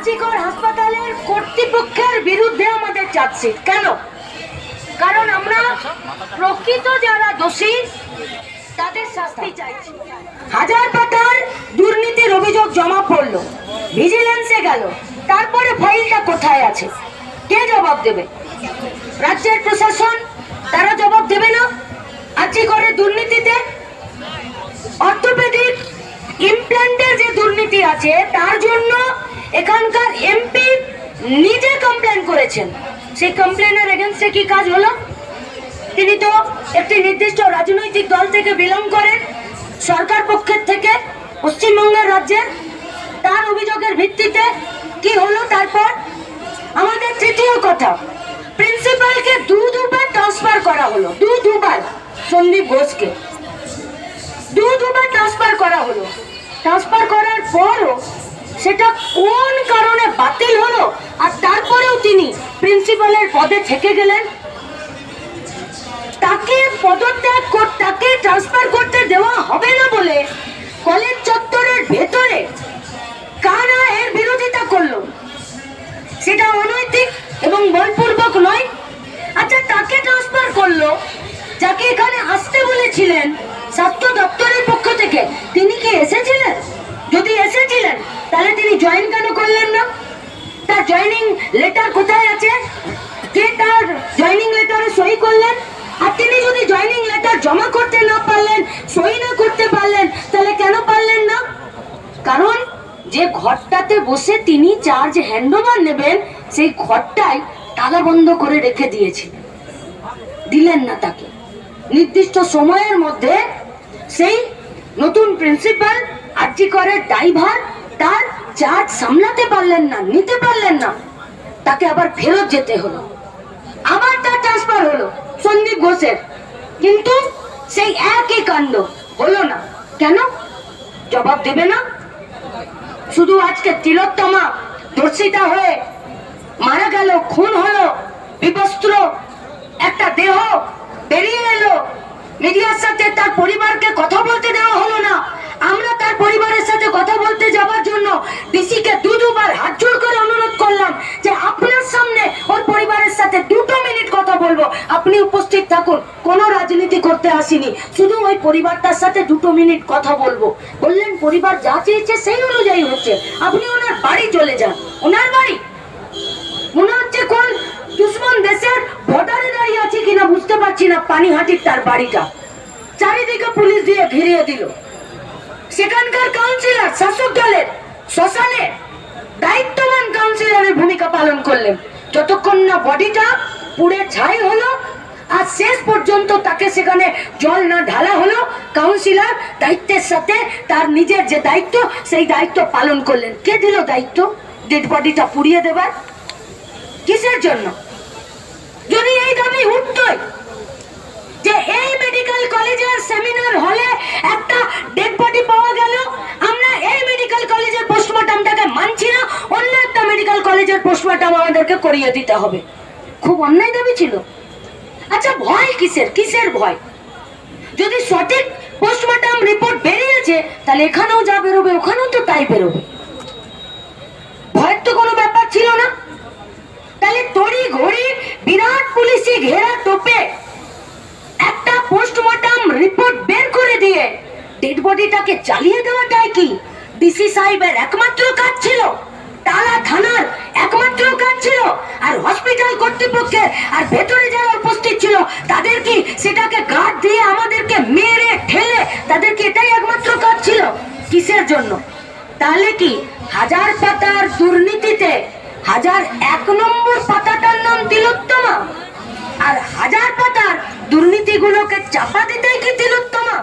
আরজিকর হাসপাতালের কর্তৃপক্ষের বিরুদ্ধে আমাদের চার্জশিট। কেন? কারণ আমরা প্রকৃত যারা দোষী তাদের শাস্তি চাইছি। হাজার পাতার দুর্নীতির অভিযোগ জমা পড়লো, ভিজিলেন্সে গেল, তারপরে ফাইলটা কোথায় আছে? কে জবাব দেবে? রাজ্যের প্রশাসন, তারা জবাব দেবে না? আরজিকরের দুর্নীতিতে অর্থোপেডিক ইমপ্ল্যান্টের যে দুর্নীতি আছে তার জন্য এখানকার এমপি নিজে কমপ্লেন করেছেন। সেই কমপ্লেনের এগেইনস্টে কি কাজ হলো? তিনি তো একটি নির্দিষ্ট রাজনৈতিক দল থেকে বিলং করেন, সরকার পক্ষের থেকে, পশ্চিমবঙ্গের রাজ্যের। তার অভিযোগের ভিত্তিতে কি হলো? তারপর আমাদের তৃতীয় কথা, প্রিন্সিপালকে দুবার ট্রান্সফার করা হলো, দুবার। সন্দীপ ঘোষকে দুবার ট্রান্সফার করা হলো। ট্রান্সফার করার পরও সেটা কোন কারণে বাতিল হলো, আর তারপরেও তিনি প্রিন্সিপালের পদে থেকে গেলেন? তাকে পদত্যাগ তাকে ট্রান্সফার করতে দেওয়া হবে না বলে কলেজ চত্বরের ভেতরে কারা এর বিরোধিতা করলো? সেটা অনৈতিক এবং বলপূর্বক নয়? আচ্ছা, তাকে ট্রান্সফার করলো যাকে এখানে আসতে বলেছিলেন স্বাস্থ্য দপ্তরের পক্ষ থেকে। তিনি কি এসেছিলেন? যদি এসেছিলেন তাহলে তিনি জয়েন কেন করলেন না? তার জয়েনিং লেটার কোথায় আছে? কে তার জয়েনিং লেটারে সই করলেন? আর তিনি যদি জয়েনিং লেটার জমা করতে না পারলেন, সই না করতে পারলেন, তাহলে কেন পারলেন না? কারণ যে ঘরটাতে বসে তিনি চার্জ হ্যান্ডওভার নেবেন সেই ঘরটাই তালা বন্ধ করে রেখে দিলেন না তাকে। নির্দিষ্ট সময়ের মধ্যে সেই নতুন প্রিন্সিপাল আরজিকরের ড্রাইভার তার চার্জ সামলাতে পারলেন না, নিতে পারলেন না, তাকে আবার ফেরত যেতে হলো। আবার তার ট্রান্সফার হলো সন্দীপ ঘোষের, কিন্তু সেই একই কাণ্ড হলো না। কেন? জবাব দেবে না? শুধু আজকে তিলোত্তমা ধর্ষিতা হয়ে মারা গেল, খুন হলো, বিবস্ত্র একটা দেহ বেরিয়ে এলো, মিডিয়ার সাথে তার পরিবারকে কথা বলতে দেওয়া হলো না। আমরা তার পরিবারের সাথে কথা বলতে যাওয়ার জন্য ডিসিকে দুবার হাত জোড় করে অনুরোধ করলাম যে আপনার সামনে ওর পরিবারের সাথে 2 মিনিট কথা বলবো, আপনি উপস্থিত থাকুন। কোনো রাজনীতি করতে আসিনি, শুধু ওই পরিবারটার সাথে 2 মিনিট কথা বলবো। বললেন পরিবার যা চেয়েছে সেই অনুযায়ী হচ্ছে, আপনি ওনার বাড়ি চলে যান। ওনার বাড়ি মনে হচ্ছে কোন দুশ্মন দেশের বর্ডারে দাঁড়িয়ে আছে কিনা বুঝতে পারছি না। পানিহাটির তার বাড়িটা চারিদিকে পুলিশ দিয়ে ঘিরিয়ে দিল। সেখানকার কাউন্সিলর শাসক দলের শ্মশানে দায়িত্ববান কাউন্সিলরের ভূমিকা পালন করলেন, যতক্ষণ না বডিটা পুড়ে ছাই হলো আর শেষ পর্যন্ত তাকে সেখানে জল না ঢালা হলো। কাউন্সিলর দায়িত্বের সাথে তার নিজের যে দায়িত্ব সেই দায়িত্ব পালন করলেন। কে দিল দায়িত্ব ডেড বডিটা পুড়িয়ে দেবার? কিসের জন্য? যদি এই দাবি উঠতই যে এই মেডিকেল কলেজের সেমিনার হলে একটা ডেড বডি পাওয়া গেল, আমরা এই মেডিকেল কলেজের পোস্টমর্টমটাকে মানছি না, অন্য একটা মেডিকেল কলেজের পোস্টমর্টম আমাদেরকে করিয়ে দিতে হবে, খুব অন্যায় দাবি ছিল। আচ্ছা, ভয় কিসের? কিসের ভয়? যদি সঠিক পোস্টমর্টম রিপোর্ট বেরিয়েছে তাহলে এখানেও যা বেরোবে ওখানেও তো তাই বেরোবে, ভয়ের তো কোনো ব্যাপার ছিল না। তাহলে তড়ি ঘড়ি বিরাট পুলিশি ঘেরা টোপে একটা পোস্টমর্টম রিপোর্ট বের করে দিয়ে ডেড বডিটাকে চালিয়ে দেওয়াটাই কি ডিসি সাহেবের একমাত্র কাজ ছিল? টালা থানার একমাত্র কাজ ছিল? আর হসপিটাল কর্তৃপক্ষের আর ভেতরে যারা উপস্থিত ছিল তাদের কি সেটাকে গার্ড দিয়ে আমাদেরকে মেরে ঠেলে তাদের কি এটাই একমাত্র কাজ ছিল? কিসের জন্য? তাহলে কি হাজার পাতার দুর্নীতিতে 1001 নম্বর পাতাটার নাম তিলোত্তমা, আর হাজার পাতার দুর্নীতিগুলোকে চাপা দিতেই কি তিলোত্তমা?